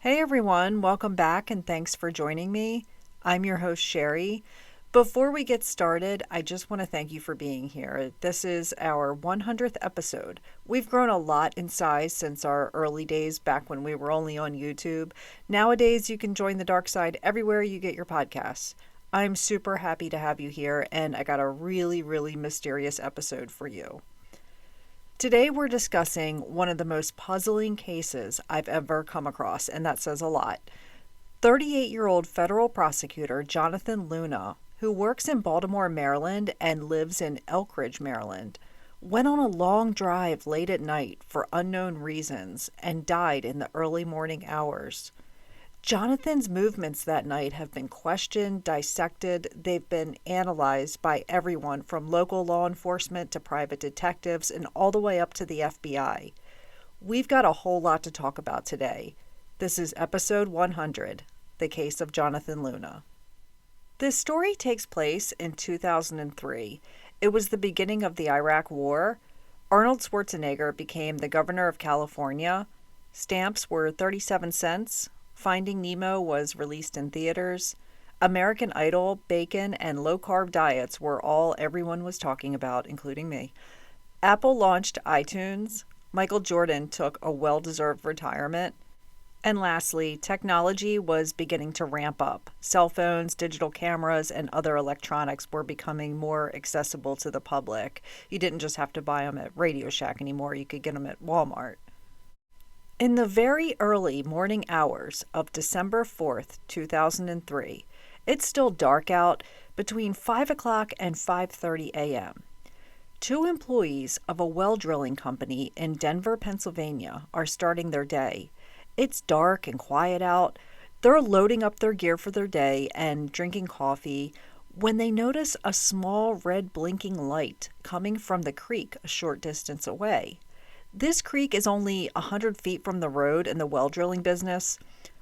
Hey everyone, welcome back and thanks for joining me. I'm your host Sherry. Before we get started, I just want to thank you for being here. This is our 100th episode. We've grown a lot in size since our early days back when we were only on YouTube. Nowadays, you can join the dark side everywhere you get your podcasts. I'm super happy to have you here, and I got a really mysterious episode for you. Today we're discussing one of the most puzzling cases I've ever come across, and that says a lot. 38-year-old Federal Prosecutor Jonathan Luna, who works in Baltimore, Maryland and lives in Elkridge, Maryland, went on a long drive late at night for unknown reasons and died in the early morning hours. Jonathan's movements that night have been questioned, dissected. They've been analyzed by everyone from local law enforcement to private detectives and all the way up to the FBI. We've got a whole lot to talk about today. This is episode 100, the case of Jonathan Luna. This story takes place in 2003. It was the beginning of the Iraq War. Arnold Schwarzenegger became the governor of California. Stamps were 37 cents. Finding Nemo was released in theaters. American Idol, bacon, and low-carb diets were all everyone was talking about, including me. Apple launched iTunes. Michael Jordan took a well-deserved retirement. And lastly, technology was beginning to ramp up. Cell phones, digital cameras, and other electronics were becoming more accessible to the public. You didn't just have to buy them at Radio Shack anymore. You could get them at Walmart. In the very early morning hours of December 4th, 2003, it's still dark out, between 5 o'clock and 5:30 a.m. Two employees of a well drilling company in Denver, Pennsylvania, are starting their day. It's dark and quiet out. They're loading up their gear for their day and drinking coffee when they notice a small red blinking light coming from the creek a short distance away. This creek is only 100 feet from the road in the well drilling business.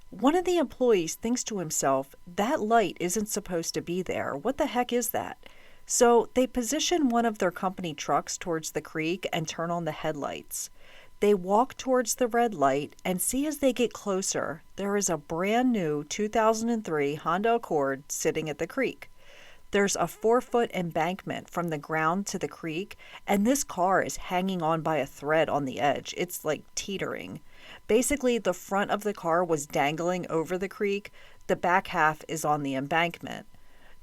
One of the employees thinks to himself, that light isn't supposed to be there. What the heck is that? So they position one of their company trucks towards the creek and turn on the headlights. They walk towards the red light and see as they get closer, there is a brand new 2003 Honda Accord sitting at the creek. There's a 4-foot embankment from the ground to the creek, and this car is hanging on by a thread on the edge. It's like teetering. Basically, the front of the car was dangling over the creek. The back half is on the embankment.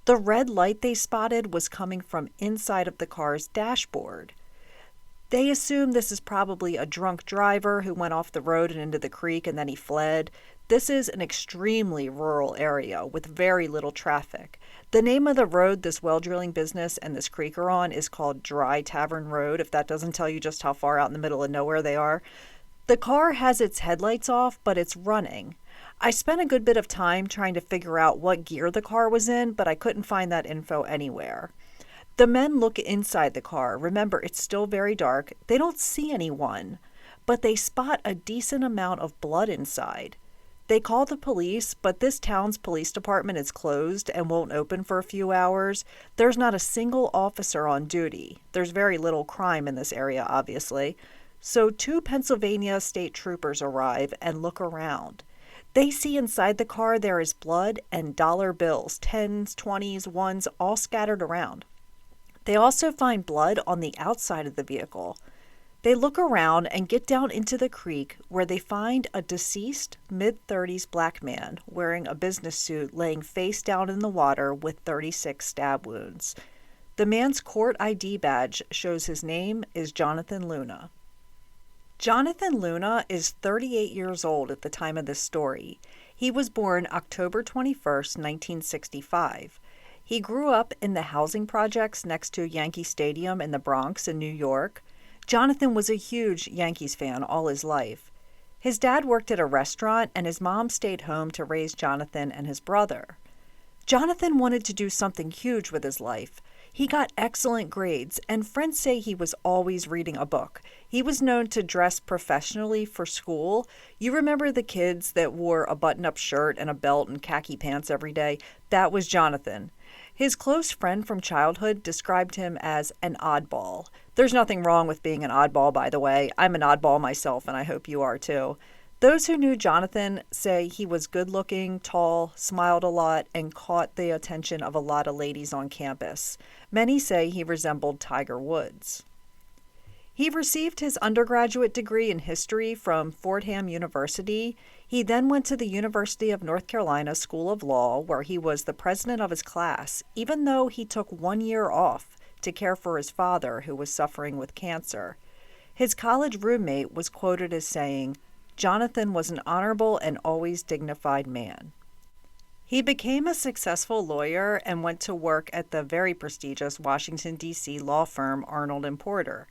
The red light they spotted was coming from inside of the car's dashboard. They assume this is probably a drunk driver who went off the road and into the creek and then he fled. This is an extremely rural area with very little traffic. The name of the road this well drilling business and this creek are on is called Dry Tavern Road, if that doesn't tell you just how far out in the middle of nowhere they are. The car has its headlights off, but it's running. I spent a good bit of time trying to figure out what gear the car was in, but I couldn't find that info anywhere. The men look inside the car. Remember, it's still very dark. They don't see anyone, but they spot a decent amount of blood inside. They call the police, but this town's police department is closed and won't open for a few hours. There's not a single officer on duty. There's very little crime in this area, obviously. So 2 Pennsylvania state troopers arrive and look around. They see inside the car there is blood and dollar bills, 10s, 20s, 1s, all scattered around. They also find blood on the outside of the vehicle. They look around and get down into the creek where they find a deceased mid-30s black man wearing a business suit laying face down in the water with 36 stab wounds. The man's court ID badge shows his name is Jonathan Luna. Jonathan Luna is 38 years old at the time of this story. He was born October 21st, 1965. He grew up in the housing projects next to Yankee Stadium in the Bronx in New York. Jonathan was a huge Yankees fan all his life. His dad worked at a restaurant and his mom stayed home to raise Jonathan and his brother. Jonathan wanted to do something huge with his life. He got excellent grades, and friends say he was always reading a book. He was known to dress professionally for school. You remember the kids that wore a button-up shirt and a belt and khaki pants every day? That was Jonathan. His close friend from childhood described him as an oddball. There's nothing wrong with being an oddball, by the way. I'm an oddball myself, and I hope you are too. Those who knew Jonathan say he was good-looking, tall, smiled a lot, and caught the attention of a lot of ladies on campus. Many say he resembled Tiger Woods. He received his undergraduate degree in history from Fordham University. He then went to the University of North Carolina School of Law, where he was the president of his class, even though he took 1 year off to care for his father, who was suffering with cancer. His college roommate was quoted as saying, "Jonathan was an honorable and always dignified man." He became a successful lawyer and went to work at the very prestigious Washington, D.C. law firm Arnold and Porter.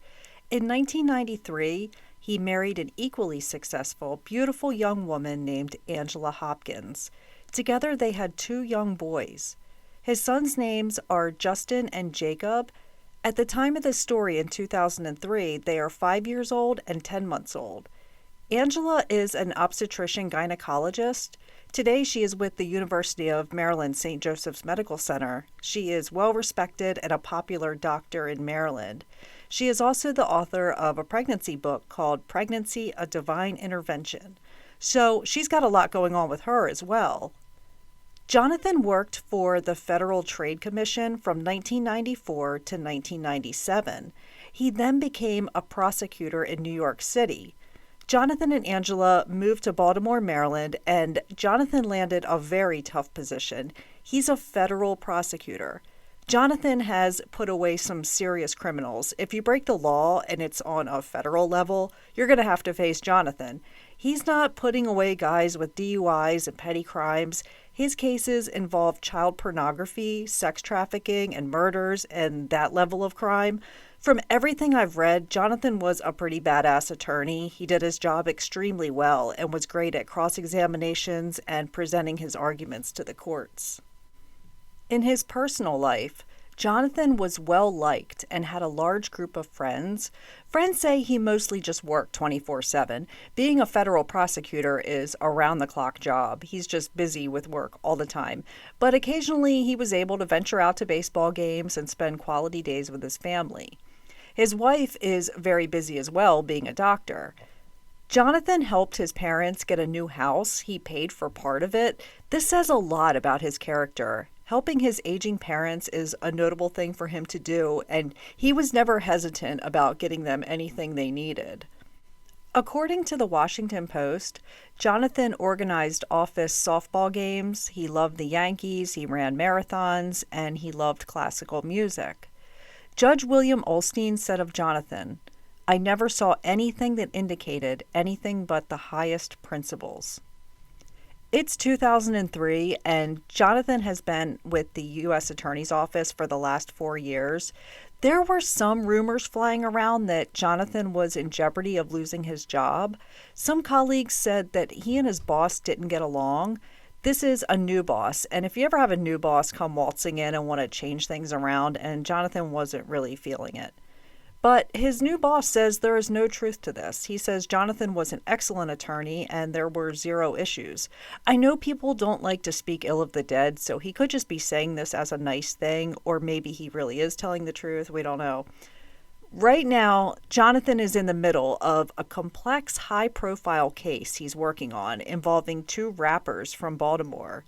In 1993, he married an equally successful, beautiful young woman named Angela Hopkins. Together they had 2 young boys. His sons' names are Justin and Jacob. At the time of this story in 2003, they are 5 years old and 10 months old. Angela is an obstetrician gynecologist. Today she is with the University of Maryland St. Joseph's Medical Center. She is well respected and a popular doctor in Maryland. She is also the author of a pregnancy book called Pregnancy: A Divine Intervention. So she's got a lot going on with her as well. Jonathan worked for the Federal Trade Commission from 1994 to 1997. He then became a prosecutor in New York City. Jonathan and Angela moved to Baltimore, Maryland, and Jonathan landed a very tough position. He's a federal prosecutor. Jonathan has put away some serious criminals. If you break the law and it's on a federal level, you're going to have to face Jonathan. He's not putting away guys with DUIs and petty crimes. His cases involve child pornography, sex trafficking, and murders, and that level of crime. From everything I've read, Jonathan was a pretty badass attorney. He did his job extremely well and was great at cross-examinations and presenting his arguments to the courts. In his personal life, Jonathan was well-liked and had a large group of friends. Friends say he mostly just worked 24/7. Being a federal prosecutor is a round-the-clock job. He's just busy with work all the time. But occasionally he was able to venture out to baseball games and spend quality days with his family. His wife is very busy as well, being a doctor. Jonathan helped his parents get a new house. He paid for part of it. This says a lot about his character. Helping his aging parents is a notable thing for him to do, and he was never hesitant about getting them anything they needed. According to the Washington Post, Jonathan organized office softball games. He loved the Yankees, he ran marathons, and he loved classical music. Judge William Olstein said of Jonathan, "I never saw anything that indicated anything but the highest principles." It's 2003, and Jonathan has been with the U.S. Attorney's Office for the last 4 years. There were some rumors flying around that Jonathan was in jeopardy of losing his job. Some colleagues said that he and his boss didn't get along. This is a new boss, and if you ever have a new boss come waltzing in and want to change things around, and Jonathan wasn't really feeling it. But his new boss says there is no truth to this. He says Jonathan was an excellent attorney and there were 0 issues. I know people don't like to speak ill of the dead, so he could just be saying this as a nice thing, or maybe he really is telling the truth. We don't know. Right now, Jonathan is in the middle of a complex, high-profile case he's working on involving 2 rappers from Baltimore.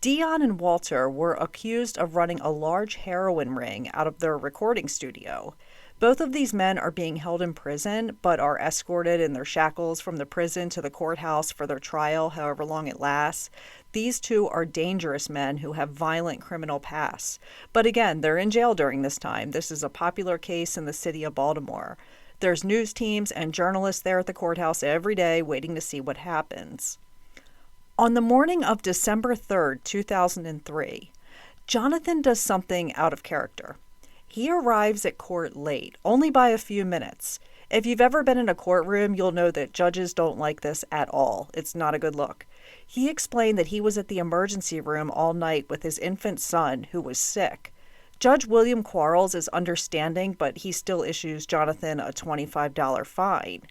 Dion and Walter were accused of running a large heroin ring out of their recording studio. Both of these men are being held in prison, but are escorted in their shackles from the prison to the courthouse for their trial, however long it lasts. These 2 are dangerous men who have violent criminal pasts. But again, they're in jail during this time. This is a popular case in the city of Baltimore. There's news teams and journalists there at the courthouse every day waiting to see what happens. On the morning of December 3rd, 2003, Jonathan does something out of character. He arrives at court late, only by a few minutes. If you've ever been in a courtroom, you'll know that judges don't like this at all. It's not a good look. He explained that he was at the emergency room all night with his infant son, who was sick. Judge William Quarles is understanding, but he still issues Jonathan a $25 fine.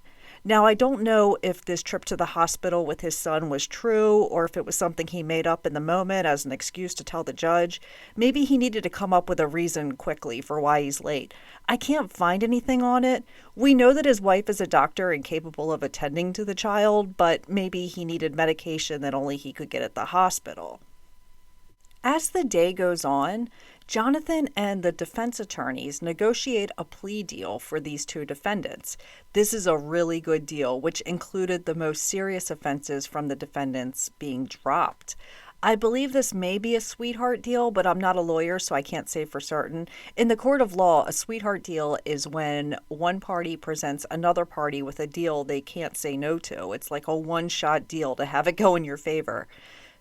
Now, I don't know if this trip to the hospital with his son was true or if it was something he made up in the moment as an excuse to tell the judge. Maybe he needed to come up with a reason quickly for why he's late. I can't find anything on it. We know that his wife is a doctor and capable of attending to the child, but maybe he needed medication that only he could get at the hospital. As the day goes on, Jonathan and the defense attorneys negotiate a plea deal for these two defendants. This is a really good deal, which included the most serious offenses from the defendants being dropped. I believe this may be a sweetheart deal, but I'm not a lawyer, so I can't say for certain. In the court of law, a sweetheart deal is when one party presents another party with a deal they can't say no to. It's like a one-shot deal to have it go in your favor.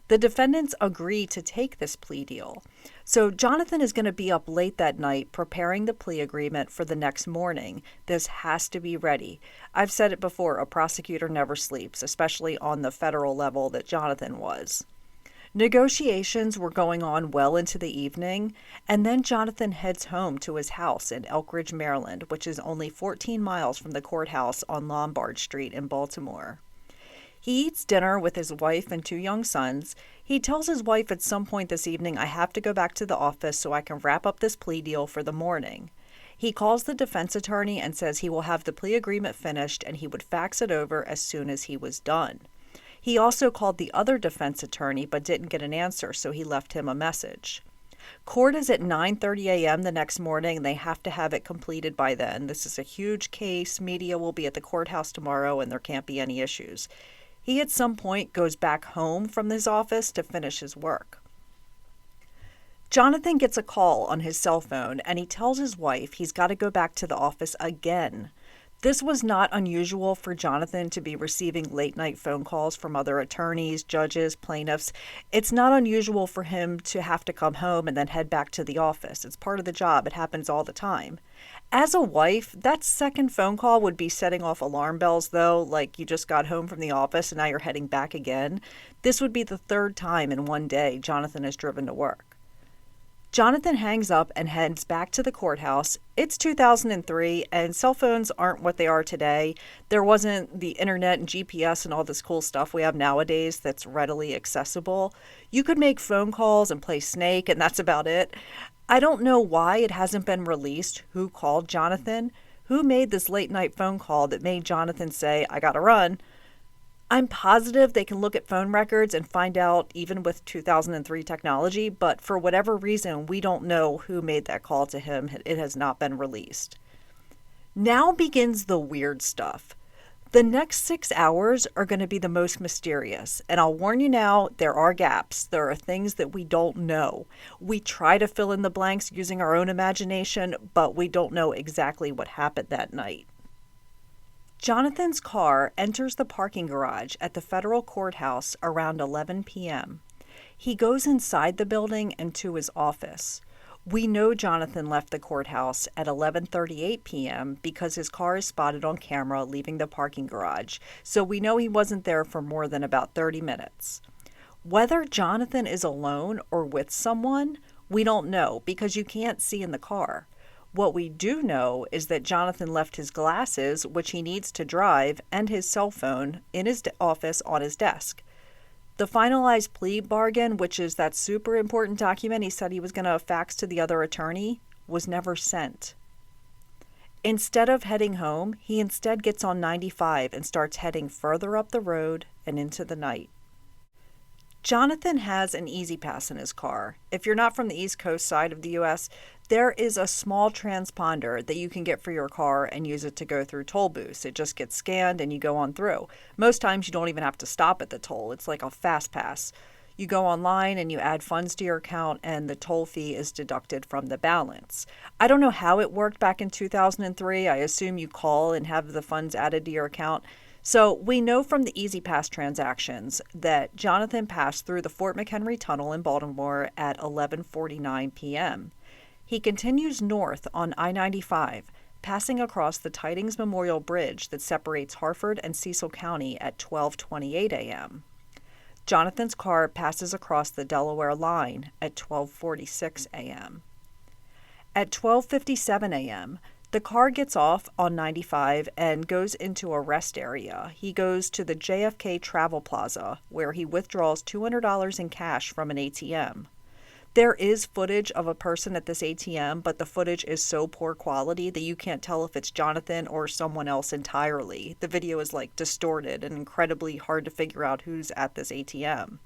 The defendants agree to take this plea deal. So Jonathan is going to be up late that night preparing the plea agreement for the next morning. This has to be ready. I've said it before, a prosecutor never sleeps, especially on the federal level that Jonathan was. Negotiations were going on well into the evening, and then Jonathan heads home to his house in Elkridge, Maryland, which is only 14 miles from the courthouse on Lombard Street in Baltimore. He eats dinner with his wife and two young sons. He tells his wife at some point this evening, I have to go back to the office so I can wrap up this plea deal for the morning. He calls the defense attorney and says he will have the plea agreement finished and he would fax it over as soon as he was done. He also called the other defense attorney but didn't get an answer, so he left him a message. Court is at 9:30 a.m. the next morning, and they have to have it completed by then. This is a huge case. Media will be at the courthouse tomorrow, and there can't be any issues. He at some point goes back home from his office to finish his work. Jonathan gets a call on his cell phone and he tells his wife he's got to go back to the office again. This was not unusual for Jonathan to be receiving late-night phone calls from other attorneys, judges, plaintiffs. It's not unusual for him to have to come home and then head back to the office. It's part of the job. It happens all the time. As a wife, that second phone call would be setting off alarm bells, though, like you just got home from the office and now you're heading back again. This would be the third time in one day Jonathan has driven to work. Jonathan hangs up and heads back to the courthouse. It's 2003, and cell phones aren't what they are today. There wasn't the internet and GPS and all this cool stuff we have nowadays that's readily accessible. You could make phone calls and play Snake, and that's about it. I don't know why it hasn't been released who called Jonathan, who made this late-night phone call that made Jonathan say, I gotta run. I'm positive they can look at phone records and find out even with 2003 technology, but for whatever reason, we don't know who made that call to him. It has not been released. Now begins the weird stuff. The next 6 hours are going to be the most mysterious, and I'll warn you now, there are gaps. There are things that we don't know. We try to fill in the blanks using our own imagination, but we don't know exactly what happened that night. Jonathan's car enters the parking garage at the federal courthouse around 11 p.m. He goes inside the building and to his office. We know Jonathan left the courthouse at 11:38 p.m. because his car is spotted on camera leaving the parking garage, so we know he wasn't there for more than about 30 minutes. Whether Jonathan is alone or with someone, we don't know because you can't see in the car. What we do know is that Jonathan left his glasses, which he needs to drive, and his cell phone in his office on his desk. The finalized plea bargain, which is that super important document he said he was going to fax to the other attorney, was never sent. Instead of heading home, he instead gets on 95 and starts heading further up the road and into the night. Jonathan has an Easy Pass in his car. If you're not from the East Coast side of the U.S., there is a small transponder that you can get for your car and use it to go through toll booths. It just gets scanned and you go on through. Most times you don't even have to stop at the toll. It's like a fast pass. You go online and you add funds to your account and the toll fee is deducted from the balance. I don't know how it worked back in 2003. I assume you call and have the funds added to your account. So we know from the Easy Pass transactions that Jonathan passed through the Fort McHenry Tunnel in Baltimore at 11:49 p.m. He continues north on I-95, passing across the Tidings Memorial Bridge that separates Harford and Cecil County at 12:28 a.m. Jonathan's car passes across the Delaware line at 12:46 a.m. At 12:57 a.m., the car gets off on 95 and goes into a rest area. He goes to the JFK Travel Plaza, where he withdraws $200 in cash from an ATM. There is footage of a person at this ATM, but the footage is so poor quality that you can't tell if it's Jonathan or someone else entirely. The video is distorted and incredibly hard to figure out who's at this ATM.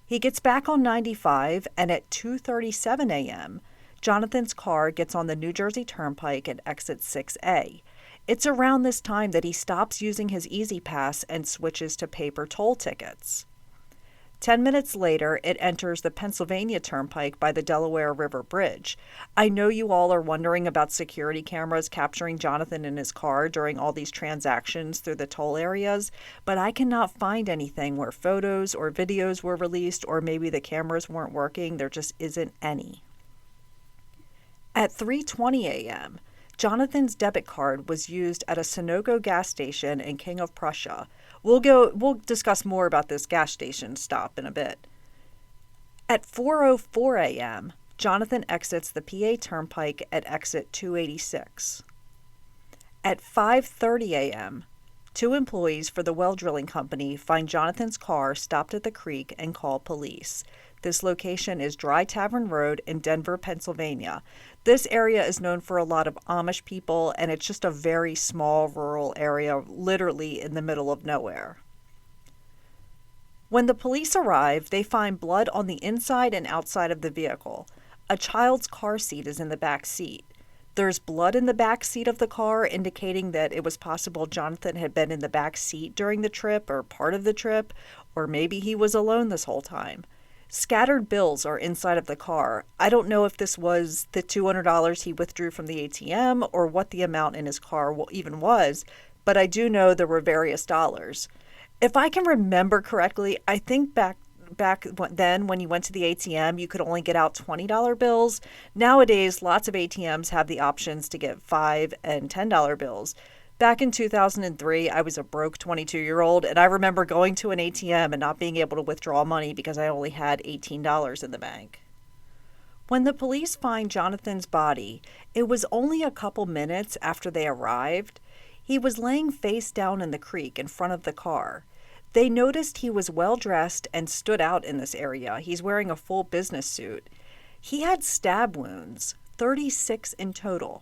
He gets back on 95, and at 2:37 a.m., Jonathan's car gets on the New Jersey Turnpike at exit 6A. It's around this time that he stops using his Easy Pass and switches to paper toll tickets. 10 minutes later, it enters the Pennsylvania Turnpike by the Delaware River Bridge. I know you all are wondering about security cameras capturing Jonathan in his car during all these transactions through the toll areas, but I cannot find anything where photos or videos were released, or maybe the cameras weren't working. There just isn't any. At 3:20 a.m., Jonathan's debit card was used at a Sunoco gas station in King of Prussia. We'll discuss more about this gas station stop in a bit. At 4:04 a.m., Jonathan exits the PA Turnpike at exit 286. At 5:30 a.m., 2 employees for the well drilling company find Jonathan's car stopped at the creek and call police. This location is Dry Tavern Road in Denver, Pennsylvania. This area is known for a lot of Amish people, and it's just a very small rural area, literally in the middle of nowhere. When the police arrive, they find blood on the inside and outside of the vehicle. A child's car seat is in the back seat. There's blood in the back seat of the car, indicating that it was possible Jonathan had been in the back seat during the trip or part of the trip, or maybe he was alone this whole time. Scattered bills are inside of the car. I don't know if this was the $200 he withdrew from the ATM or what the amount in his car even was, but I do know there were various dollars. If I can remember correctly, I think back then when you went to the ATM, you could only get out $20 bills. Nowadays, lots of ATMs have the options to get $5 and $10 bills. Back in 2003, I was a broke 22-year-old, and I remember going to an ATM and not being able to withdraw money because I only had $18 in the bank. When the police find Jonathan's body, it was only a couple minutes after they arrived. He was laying face down in the creek in front of the car. They noticed he was well-dressed and stood out in this area. He's wearing a full business suit. He had stab wounds, 36 in total.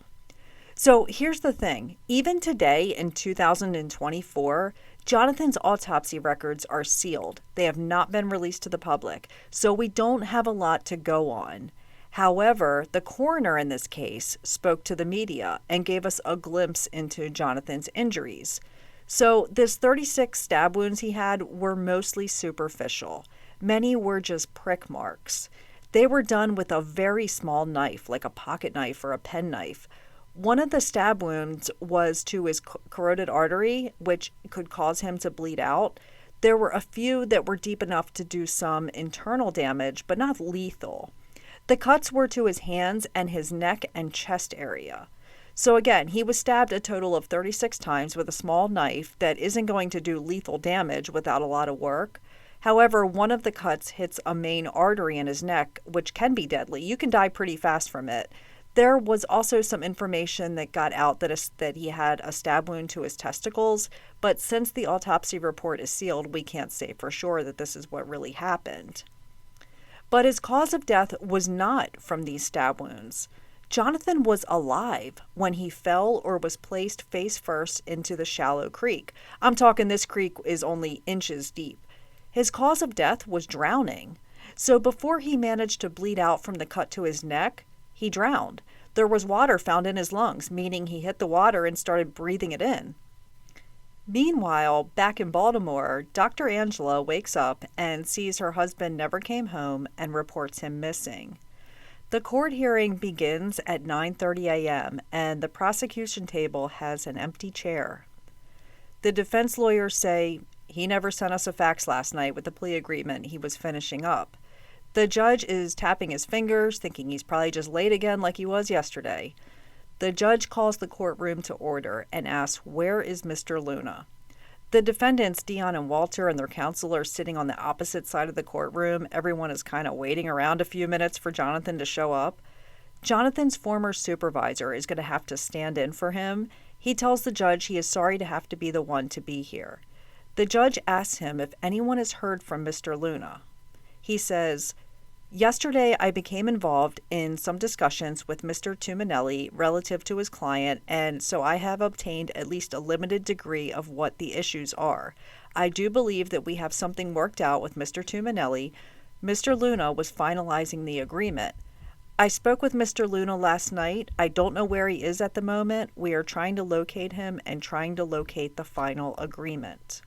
So here's the thing. Even today in 2024, Jonathan's autopsy records are sealed. They have not been released to the public, so we don't have a lot to go on. However, the coroner in this case spoke to the media and gave us a glimpse into Jonathan's injuries. So this 36 stab wounds he had were mostly superficial. Many were just prick marks. They were done with a very small knife, like a pocket knife or a penknife. One of the stab wounds was to his carotid artery, which could cause him to bleed out. There were a few that were deep enough to do some internal damage, but not lethal. The cuts were to his hands and his neck and chest area. So again, he was stabbed a total of 36 times with a small knife that isn't going to do lethal damage without a lot of work. However, one of the cuts hits a main artery in his neck, which can be deadly. You can die pretty fast from it. There was also some information that got out that he had a stab wound to his testicles, but since the autopsy report is sealed, we can't say for sure that this is what really happened. But his cause of death was not from these stab wounds. Jonathan was alive when he fell or was placed face first into the shallow creek. I'm talking this creek is only inches deep. His cause of death was drowning. So before he managed to bleed out from the cut to his neck, he drowned. There was water found in his lungs, meaning he hit the water and started breathing it in. Meanwhile, back in Baltimore, Dr. Angela wakes up and sees her husband never came home and reports him missing. The court hearing begins at 9:30 a.m., and the prosecution table has an empty chair. The defense lawyers say, "He never sent us a fax last night with the plea agreement he was finishing up." The judge is tapping his fingers, thinking he's probably just late again like he was yesterday. The judge calls the courtroom to order and asks, "Where is Mr. Luna?" The defendants, Dion and Walter, and their counsel are sitting on the opposite side of the courtroom. Everyone is kind of waiting around a few minutes for Jonathan to show up. Jonathan's former supervisor is going to have to stand in for him. He tells the judge he is sorry to have to be the one to be here. The judge asks him if anyone has heard from Mr. Luna. He says, "Yesterday, I became involved in some discussions with Mr. Tuminelli relative to his client, and so I have obtained at least a limited degree of what the issues are. I do believe that we have something worked out with Mr. Tuminelli. Mr. Luna was finalizing the agreement. I spoke with Mr. Luna last night. I don't know where he is at the moment. We are trying to locate him and trying to locate the final agreement."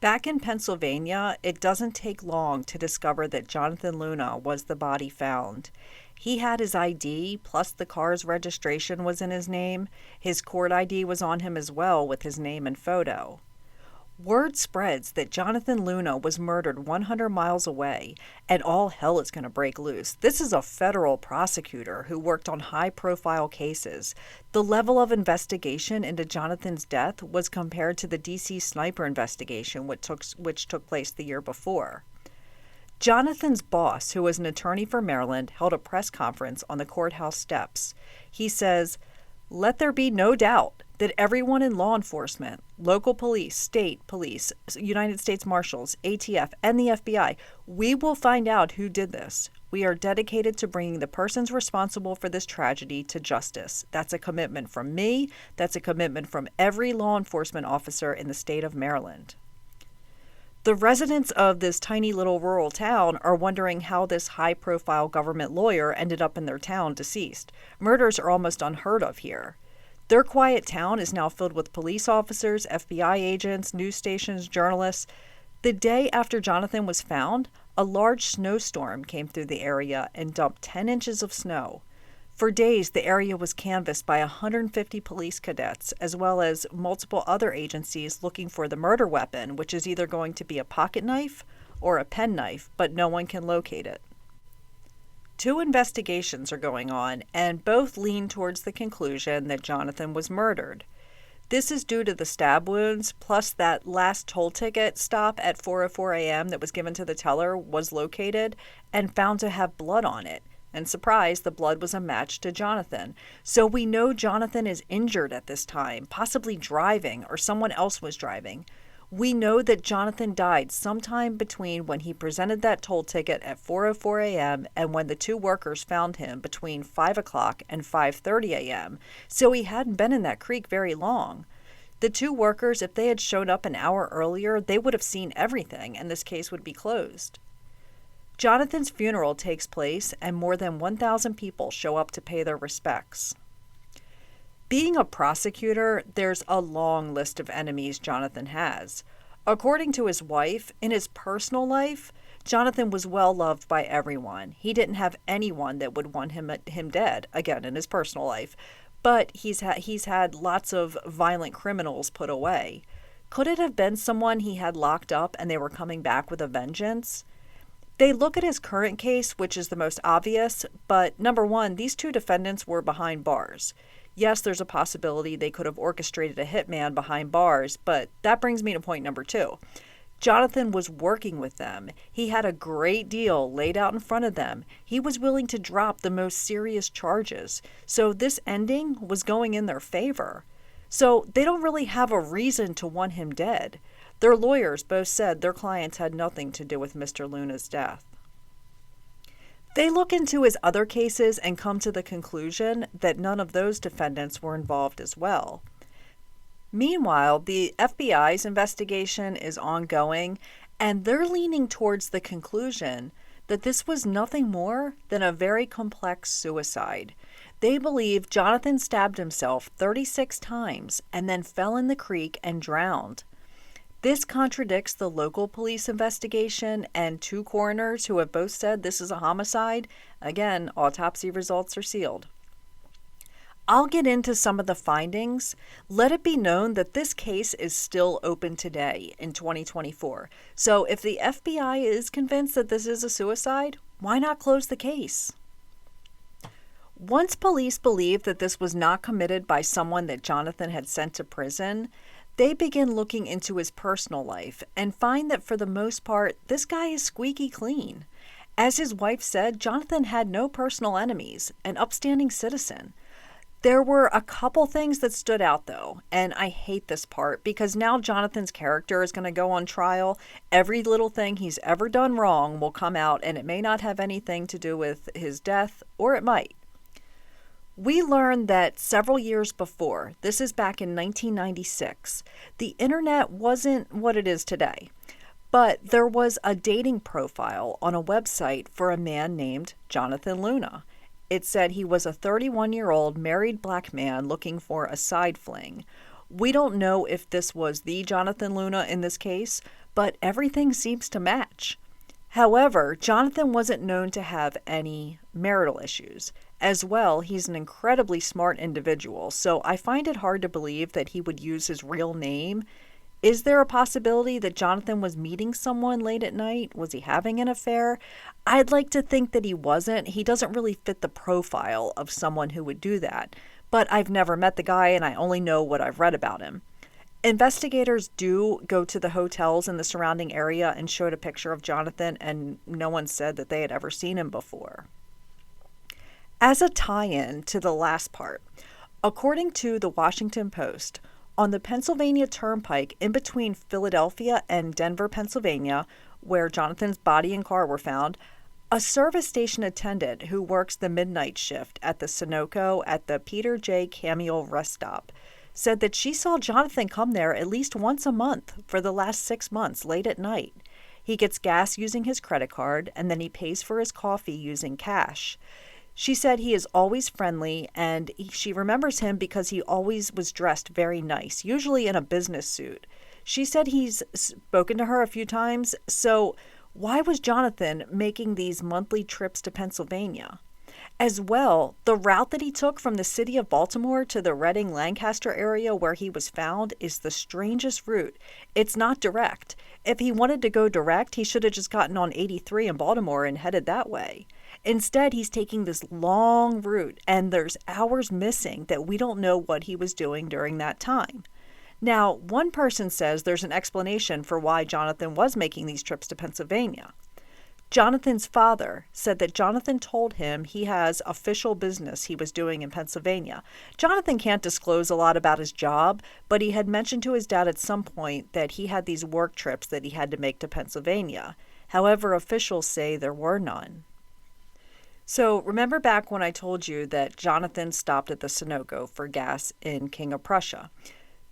Back in Pennsylvania, it doesn't take long to discover that Jonathan Luna was the body found. He had his ID, plus the car's registration was in his name. His court ID was on him as well, with his name and photo. Word spreads that Jonathan Luna was murdered 100 miles away, and all hell is going to break loose. This is a federal prosecutor who worked on high-profile cases. The level of investigation into Jonathan's death was compared to the D.C. sniper investigation, which took place the year before. Jonathan's boss, who was an attorney for Maryland, held a press conference on the courthouse steps. He says, "Let there be no doubt that everyone in law enforcement, local police, state police, United States Marshals, ATF, and the FBI, we will find out who did this. We are dedicated to bringing the persons responsible for this tragedy to justice. That's a commitment from me. That's a commitment from every law enforcement officer in the state of Maryland." The residents of this tiny little rural town are wondering how this high-profile government lawyer ended up in their town deceased. Murders are almost unheard of here. Their quiet town is now filled with police officers, FBI agents, news stations, journalists. The day after Jonathan was found, a large snowstorm came through the area and dumped 10 inches of snow. For days, the area was canvassed by 150 police cadets, as well as multiple other agencies looking for the murder weapon, which is either going to be a pocket knife or a penknife, but no one can locate it. 2 investigations are going on, and both lean towards the conclusion that Jonathan was murdered. This is due to the stab wounds, plus that last toll ticket stop at 4:04 a.m. that was given to the teller was located and found to have blood on it. And surprise, the blood was a match to Jonathan. So we know Jonathan is injured at this time, possibly driving, or someone else was driving. We know that Jonathan died sometime between when he presented that toll ticket at 4:04 a.m. and when the 2 workers found him between 5 o'clock and 5:30 a.m. So he hadn't been in that creek very long. The 2 workers, if they had shown up an hour earlier, they would have seen everything and this case would be closed. Jonathan's funeral takes place and more than 1,000 people show up to pay their respects. Being a prosecutor, there's a long list of enemies Jonathan has. According to his wife, in his personal life, Jonathan was well loved by everyone. He didn't have anyone that would want him dead, again, in his personal life. But he's had lots of violent criminals put away. Could it have been someone he had locked up and they were coming back with a vengeance? They look at his current case, which is the most obvious, but number one, these 2 defendants were behind bars. Yes, there's a possibility they could have orchestrated a hitman behind bars, but that brings me to point number 2. Jonathan was working with them. He had a great deal laid out in front of them. He was willing to drop the most serious charges. So this ending was going in their favor. So they don't really have a reason to want him dead. Their lawyers both said their clients had nothing to do with Mr. Luna's death. They look into his other cases and come to the conclusion that none of those defendants were involved as well. Meanwhile, the FBI's investigation is ongoing, and they're leaning towards the conclusion that this was nothing more than a very complex suicide. They believe Jonathan stabbed himself 36 times and then fell in the creek and drowned. This contradicts the local police investigation and 2 coroners who have both said this is a homicide. Again, autopsy results are sealed. I'll get into some of the findings. Let it be known that this case is still open today in 2024. So if the FBI is convinced that this is a suicide, why not close the case? Once police believed that this was not committed by someone that Jonathan had sent to prison, they begin looking into his personal life and find that for the most part, this guy is squeaky clean. As his wife said, Jonathan had no personal enemies, an upstanding citizen. There were a couple things that stood out though, and I hate this part because now Jonathan's character is going to go on trial. Every little thing he's ever done wrong will come out, and it may not have anything to do with his death, or it might. We learned that several years before, this is back in 1996, the internet wasn't what it is today. But there was a dating profile on a website for a man named Jonathan Luna. It said he was a 31-year-old married black man looking for a side fling. We don't know if this was the Jonathan Luna in this case, but everything seems to match. However, Jonathan wasn't known to have any marital issues. As well, he's an incredibly smart individual, so I find it hard to believe that he would use his real name. Is there a possibility that Jonathan was meeting someone late at night? Was he having an affair? I'd like to think that he wasn't. He doesn't really fit the profile of someone who would do that. But I've never met the guy, and I only know what I've read about him. Investigators do go to the hotels in the surrounding area and showed a picture of Jonathan, and no one said that they had ever seen him before. As a tie-in to the last part, according to the Washington Post, on the Pennsylvania Turnpike in between Philadelphia and Denver, Pennsylvania, where Jonathan's body and car were found, a service station attendant who works the midnight shift at the Sunoco at the Peter J. Camille rest stop said that she saw Jonathan come there at least once a month for the last 6 months late at night. He gets gas using his credit card, and then he pays for his coffee using cash. She said he is always friendly, and she remembers him because he always was dressed very nice, usually in a business suit. She said he's spoken to her a few times, so why was Jonathan making these monthly trips to Pennsylvania? As well, the route that he took from the city of Baltimore to the Reading, Lancaster area where he was found is the strangest route. It's not direct. If he wanted to go direct, he should have just gotten on 83 in Baltimore and headed that way. Instead, he's taking this long route, and there's hours missing that we don't know what he was doing during that time. Now, one person says there's an explanation for why Jonathan was making these trips to Pennsylvania. Jonathan's father said that Jonathan told him he has official business he was doing in Pennsylvania. Jonathan can't disclose a lot about his job, but he had mentioned to his dad at some point that he had these work trips that he had to make to Pennsylvania. However, officials say there were none. So remember back when I told you that Jonathan stopped at the Sunoco for gas in King of Prussia.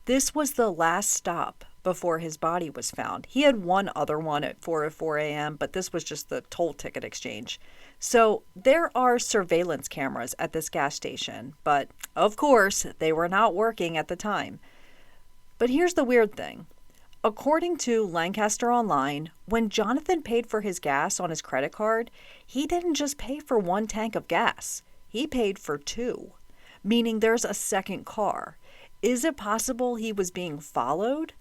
This was the last stop before his body was found. He had one other one at 4:04 a.m., but this was just the toll ticket exchange. So there are surveillance cameras at this gas station, but of course they were not working at the time. But here's the weird thing. According to Lancaster Online, when Jonathan paid for his gas on his credit card, he didn't just pay for one tank of gas. He paid for two, meaning there's a second car. Is it possible he was being followed?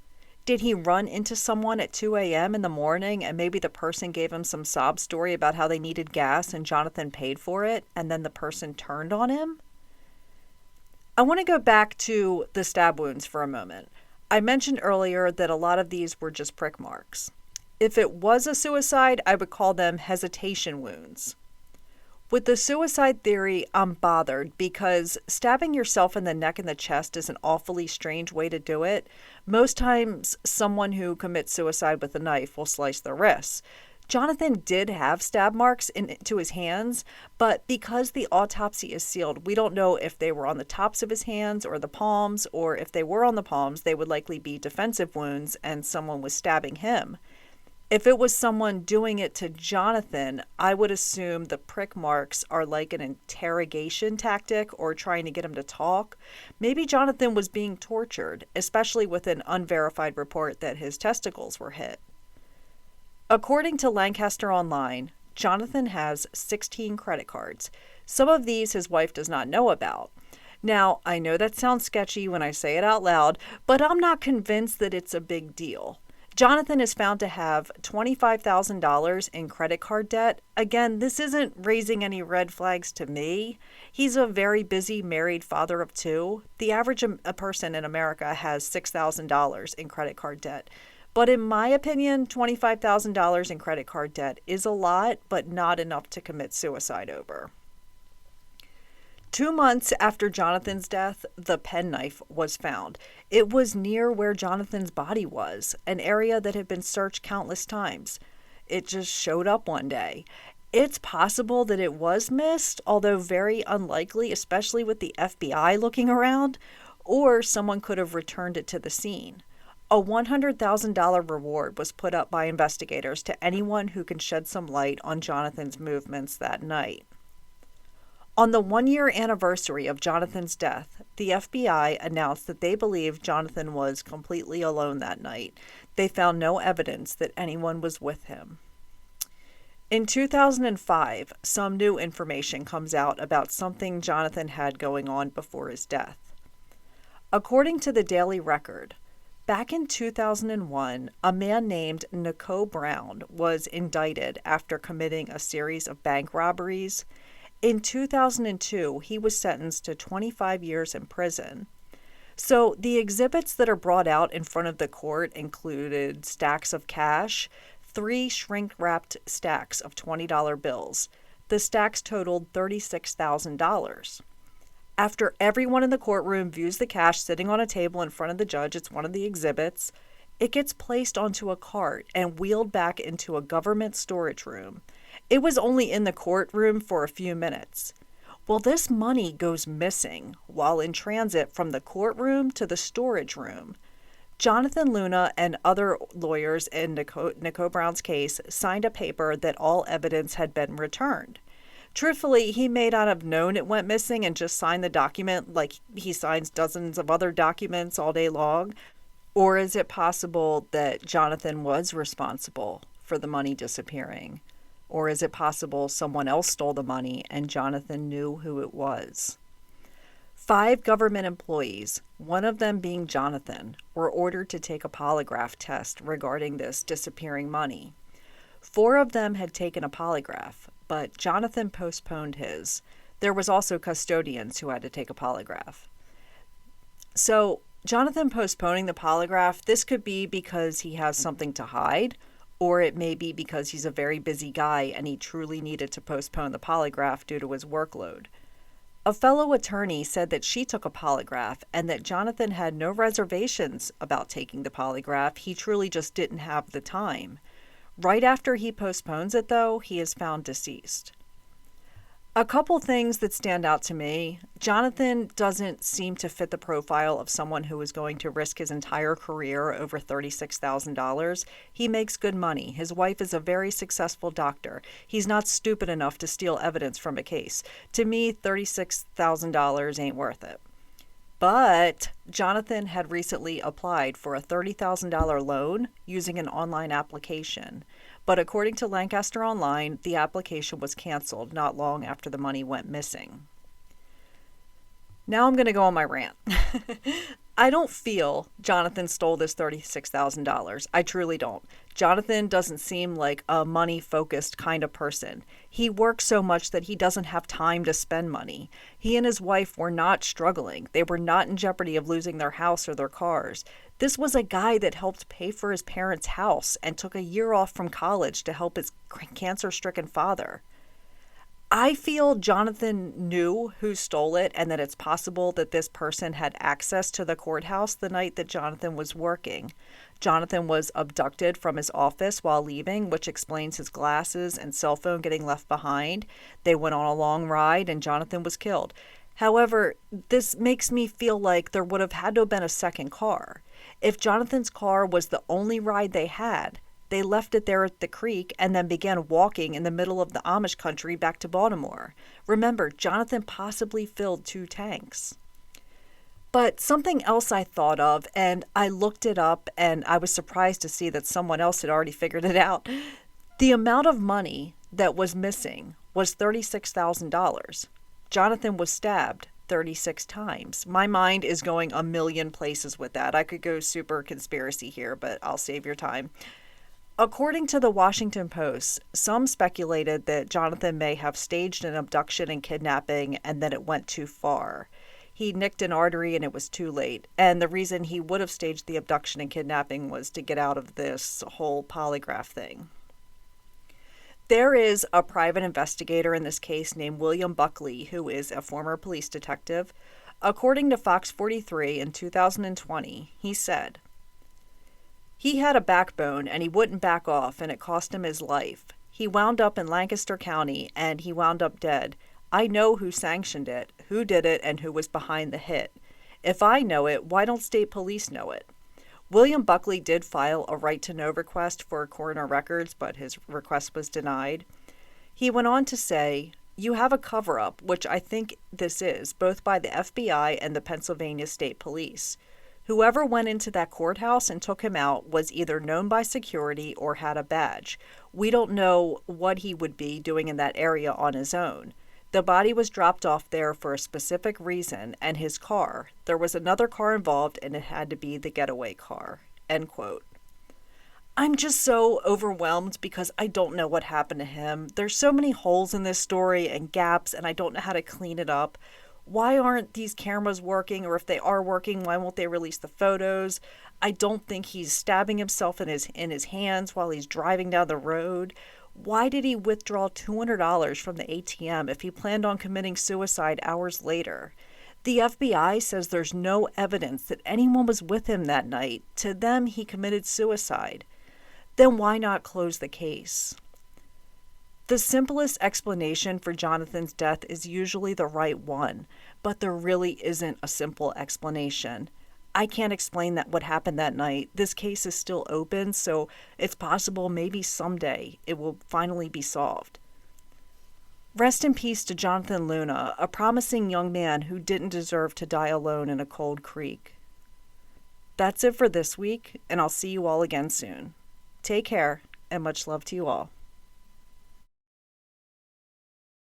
Did he run into someone at 2 a.m. in the morning and maybe the person gave him some sob story about how they needed gas and Jonathan paid for it and then the person turned on him? I want to go back to the stab wounds for a moment. I mentioned earlier that a lot of these were just prick marks. If it was a suicide, I would call them hesitation wounds. With the suicide theory, I'm bothered because stabbing yourself in the neck and the chest is an awfully strange way to do it. Most times, someone who commits suicide with a knife will slice their wrists. Jonathan did have stab marks into his hands, but because the autopsy is sealed, we don't know if they were on the tops of his hands or the palms, or if they were on the palms, they would likely be defensive wounds and someone was stabbing him. If it was someone doing it to Jonathan, I would assume the prick marks are like an interrogation tactic or trying to get him to talk. Maybe Jonathan was being tortured, especially with an unverified report that his testicles were hit. According to Lancaster Online, Jonathan has 16 credit cards. Some of these his wife does not know about. Now, I know that sounds sketchy when I say it out loud, but I'm not convinced that it's a big deal. Jonathan is found to have $25,000 in credit card debt. Again, this isn't raising any red flags to me. He's a very busy married father of two. The average a person in America has $6,000 in credit card debt. But in my opinion, $25,000 in credit card debt is a lot, but not enough to commit suicide over. 2 months after Jonathan's death, the penknife was found. It was near where Jonathan's body was, an area that had been searched countless times. It just showed up one day. It's possible that it was missed, although very unlikely, especially with the FBI looking around, or someone could have returned it to the scene. A $100,000 reward was put up by investigators to anyone who can shed some light on Jonathan's movements that night. On the 1-year anniversary of Jonathan's death, the FBI announced that they believed Jonathan was completely alone that night. They found no evidence that anyone was with him. In 2005, some new information comes out about something Jonathan had going on before his death. According to the Daily Record, back in 2001, a man named Nicole Brown was indicted after committing a series of bank robberies. In 2002, he was sentenced to 25 years in prison. So the exhibits that are brought out in front of the court included stacks of cash, 3 shrink-wrapped stacks of $20 bills. The stacks totaled $36,000. After everyone in the courtroom views the cash sitting on a table in front of the judge, it's one of the exhibits, it gets placed onto a cart and wheeled back into a government storage room. It was only in the courtroom for a few minutes. Well, this money goes missing while in transit from the courtroom to the storage room. Jonathan Luna and other lawyers in Nicole Brown's case signed a paper that all evidence had been returned. Truthfully, he may not have known it went missing and just signed the document like he signs dozens of other documents all day long. Or is it possible that Jonathan was responsible for the money disappearing? Or is it possible someone else stole the money and Jonathan knew who it was? 5 government employees, one of them being Jonathan, were ordered to take a polygraph test regarding this disappearing money. 4 of them had taken a polygraph, but Jonathan postponed his. There was also custodians who had to take a polygraph. So Jonathan postponing the polygraph, this could be because he has something to hide, or it may be because he's a very busy guy and he truly needed to postpone the polygraph due to his workload. A fellow attorney said that she took a polygraph and that Jonathan had no reservations about taking the polygraph. He truly just didn't have the time. Right after he postpones it, though, he is found deceased. A couple things that stand out to me. Jonathan doesn't seem to fit the profile of someone who is going to risk his entire career over $36,000. He makes good money. His wife is a very successful doctor. He's not stupid enough to steal evidence from a case. To me, $36,000 ain't worth it. But Jonathan had recently applied for a $30,000 loan using an online application. But according to Lancaster Online, the application was canceled not long after the money went missing. Now I'm going to go on my rant. I don't feel Jonathan stole this $36,000. I truly don't. Jonathan doesn't seem like a money-focused kind of person. He works so much that he doesn't have time to spend money. He and his wife were not struggling. They were not in jeopardy of losing their house or their cars. This was a guy that helped pay for his parents' house and took a year off from college to help his cancer-stricken father. I feel Jonathan knew who stole it and that it's possible that this person had access to the courthouse the night that Jonathan was working. Jonathan was abducted from his office while leaving, which explains his glasses and cell phone getting left behind. They went on a long ride and Jonathan was killed. However, this makes me feel like there would have had to have been a second car. If Jonathan's car was the only ride they had, they left it there at the creek and then began walking in the middle of the Amish country back to Baltimore. Remember, Jonathan possibly filled 2 tanks. But something else I thought of, and I looked it up, and I was surprised to see that someone else had already figured it out. The amount of money that was missing was $36,000. Jonathan was stabbed 36 times. My mind is going a million places with that. I could go super conspiracy here, but I'll save your time. According to the Washington Post, some speculated that Jonathan may have staged an abduction and kidnapping and then it went too far. He nicked an artery and it was too late. And the reason he would have staged the abduction and kidnapping was to get out of this whole polygraph thing. There is a private investigator in this case named William Buckley, who is a former police detective. According to Fox 43 in 2020, he said, "He had a backbone and he wouldn't back off, and it cost him his life. He wound up in Lancaster County and he wound up dead. I know who sanctioned it, who did it, and who was behind the hit. If I know it, why don't state police know it?" William Buckley did file a right-to-know request for coroner records, but his request was denied. He went on to say, "You have a cover-up, which I think this is, both by the FBI and the Pennsylvania State Police. Whoever went into that courthouse and took him out was either known by security or had a badge. We don't know what he would be doing in that area on his own. The body was dropped off there for a specific reason, and his car. There was another car involved, and it had to be the getaway car." End quote. I'm just so overwhelmed because I don't know what happened to him. There's so many holes in this story and gaps, and I don't know how to clean it up. Why aren't these cameras working? Or if they are working, why won't they release the photos? I don't think he's stabbing himself in his hands while he's driving down the road. Why did he withdraw $200 from the ATM if he planned on committing suicide hours later? The FBI says there's no evidence that anyone was with him that night. To them, he committed suicide. Then why not close the case? The simplest explanation for Jonathan's death is usually the right one, but there really isn't a simple explanation. I can't explain what happened that night. This case is still open, so it's possible maybe someday it will finally be solved. Rest in peace to Jonathan Luna, a promising young man who didn't deserve to die alone in a cold creek. That's it for this week, and I'll see you all again soon. Take care, and much love to you all.